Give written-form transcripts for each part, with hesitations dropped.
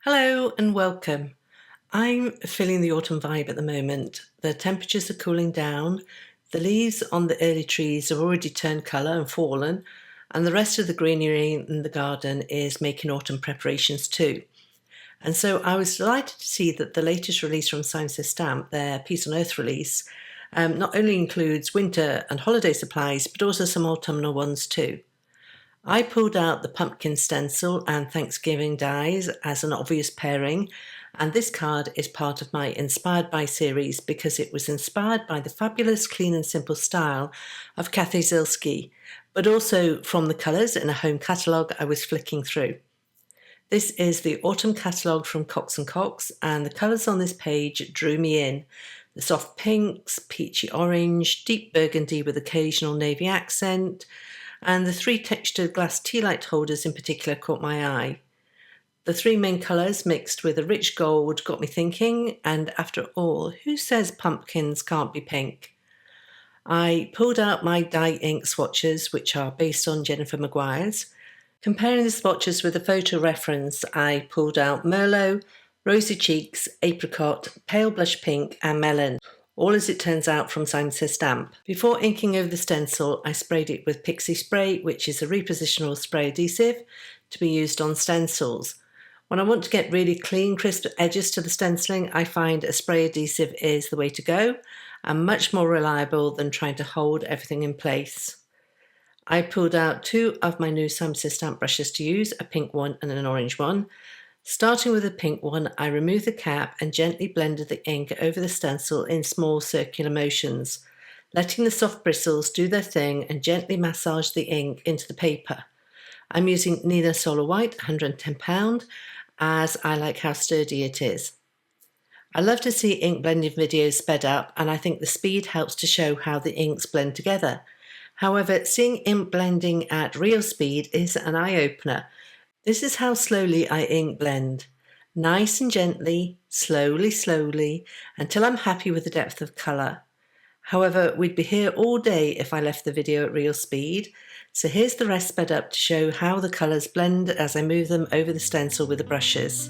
Hello and welcome. I'm feeling the autumn vibe at the moment. The temperatures are cooling down, the leaves on the early trees have already turned colour and fallen, and the rest of the greenery in the garden is making autumn preparations too. And so I was delighted to see that the latest release from SSS Stamp, their Peace on Earth release, not only includes winter and holiday supplies, but also some autumnal ones too. I pulled out the pumpkin stencil and Thanksgiving dies as an obvious pairing, and this card is part of my Inspired By series because it was inspired by the fabulous clean and simple style of Kathy Zilski, but also from the colours in a home catalogue I was flicking through. This is the autumn catalogue from Cox & Cox, and the colours on this page drew me in. The soft pinks, peachy orange, deep burgundy with occasional navy accent, and the three textured glass tea light holders in particular caught my eye. The three main colours mixed with a rich gold got me thinking, and after all, who says pumpkins can't be pink? I pulled out my dye ink swatches, which are based on Jennifer Maguire's. Comparing the swatches with the photo reference, I pulled out Merlot, Rosy Cheeks, Apricot, Pale Blush Pink and Melon, all as it turns out from SSS Stamp. Before inking over the stencil, I sprayed it with PIXIE spray, which is a repositionable spray adhesive to be used on stencils. When I want to get really clean, crisp edges to the stenciling, I find a spray adhesive is the way to go and much more reliable than trying to hold everything in place. I pulled out two of my new SSS Stamp brushes to use, a pink one and an orange one. Starting with the pink one, I removed the cap and gently blended the ink over the stencil in small circular motions, letting the soft bristles do their thing and gently massage the ink into the paper. I'm using Neenah Solar White, £110, as I like how sturdy it is. I love to see ink blending videos sped up, and I think the speed helps to show how the inks blend together. However, seeing ink blending at real speed is an eye-opener. This is how slowly I ink blend. Nice and gently, slowly, until I'm happy with the depth of colour. However, we'd be here all day if I left the video at real speed, so here's the rest sped up to show how the colours blend as I move them over the stencil with the brushes.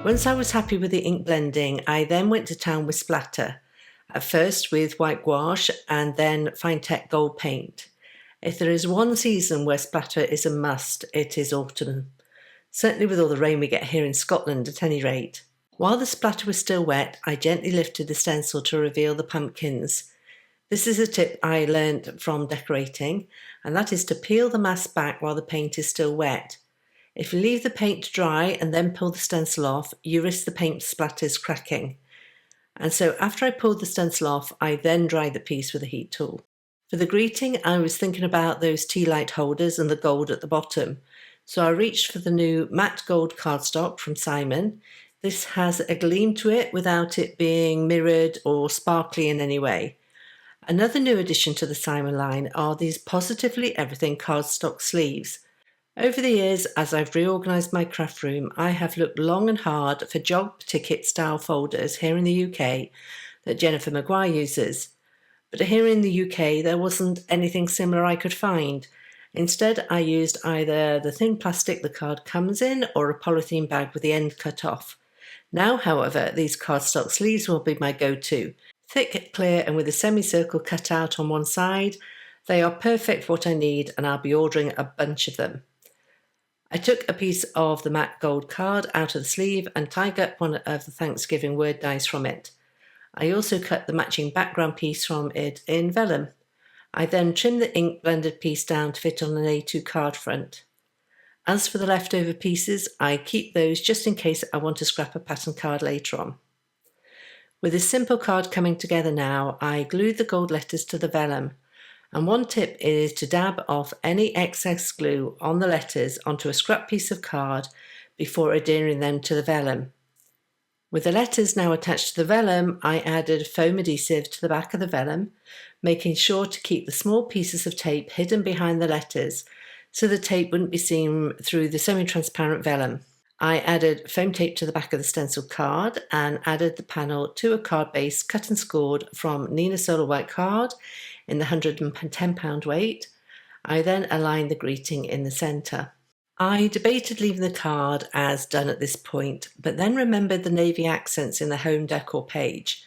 Once I was happy with the ink blending, I then went to town with splatter, at first with white gouache and then Finetec gold paint. If there is one season where splatter is a must, it is autumn. Certainly with all the rain we get here in Scotland at any rate. While the splatter was still wet, I gently lifted the stencil to reveal the pumpkins. This is a tip I learned from decorating, and that is to peel the mask back while the paint is still wet. If you leave the paint to dry and then pull the stencil off, you risk the paint splatters cracking. And so after I pulled the stencil off, I then dried the piece with a heat tool. For the greeting, I was thinking about those tea light holders and the gold at the bottom. So I reached for the new matte gold cardstock from Simon. This has a gleam to it without it being mirrored or sparkly in any way. Another new addition to the Simon line are these Positively Everything cardstock sleeves. Over the years, as I've reorganised my craft room, I have looked long and hard for job ticket style folders here in the UK that Jennifer Maguire uses. But here in the UK, there wasn't anything similar I could find. Instead, I used either the thin plastic the card comes in or a polythene bag with the end cut off. Now, however, these cardstock sleeves will be my go-to. Thick, clear and with a semicircle cut out on one side. They are perfect for what I need and I'll be ordering a bunch of them. I took a piece of the matte gold card out of the sleeve and tied up one of the Thanksgiving word dies from it. I also cut the matching background piece from it in vellum. I then trimmed the ink blended piece down to fit on an A2 card front. As for the leftover pieces, I keep those just in case I want to scrap a pattern card later on. With this simple card coming together now, I glued the gold letters to the vellum. And one tip is to dab off any excess glue on the letters onto a scrap piece of card before adhering them to the vellum. With the letters now attached to the vellum, I added foam adhesive to the back of the vellum, making sure to keep the small pieces of tape hidden behind the letters so the tape wouldn't be seen through the semi-transparent vellum. I added foam tape to the back of the stencil card and added the panel to a card base cut and scored from Neenah Solar White card in the 110 pound weight. I then aligned the greeting in the centre. I debated leaving the card as done at this point, but then remembered the navy accents in the home decor page.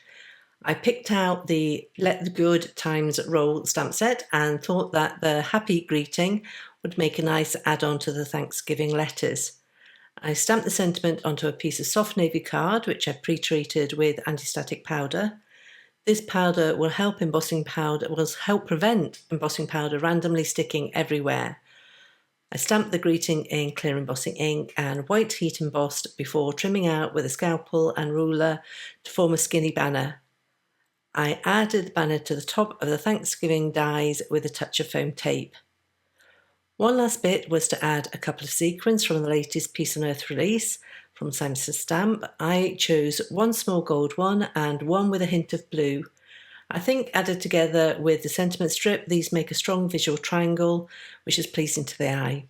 I picked out the Let the Good Times Roll stamp set and thought that the happy greeting would make a nice add-on to the Thanksgiving letters. I stamped the sentiment onto a piece of soft navy card, which I pre-treated with anti-static powder. This powder will help prevent embossing powder randomly sticking everywhere. I stamped the greeting in clear embossing ink and white heat embossed before trimming out with a scalpel and ruler to form a skinny banner. I added the banner to the top of the Thanksgiving dies with a touch of foam tape. One last bit was to add a couple of sequins from the latest Peace on Earth release from Simon Says Stamp. I chose one small gold one and one with a hint of blue. I think added together with the sentiment strip, these make a strong visual triangle, which is pleasing to the eye.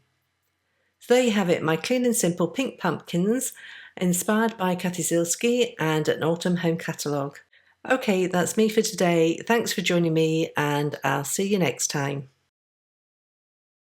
So there you have it, my clean and simple pink pumpkins, inspired by Kathy Zielski and an autumn home catalogue. Okay, that's me for today. Thanks for joining me, and I'll see you next time.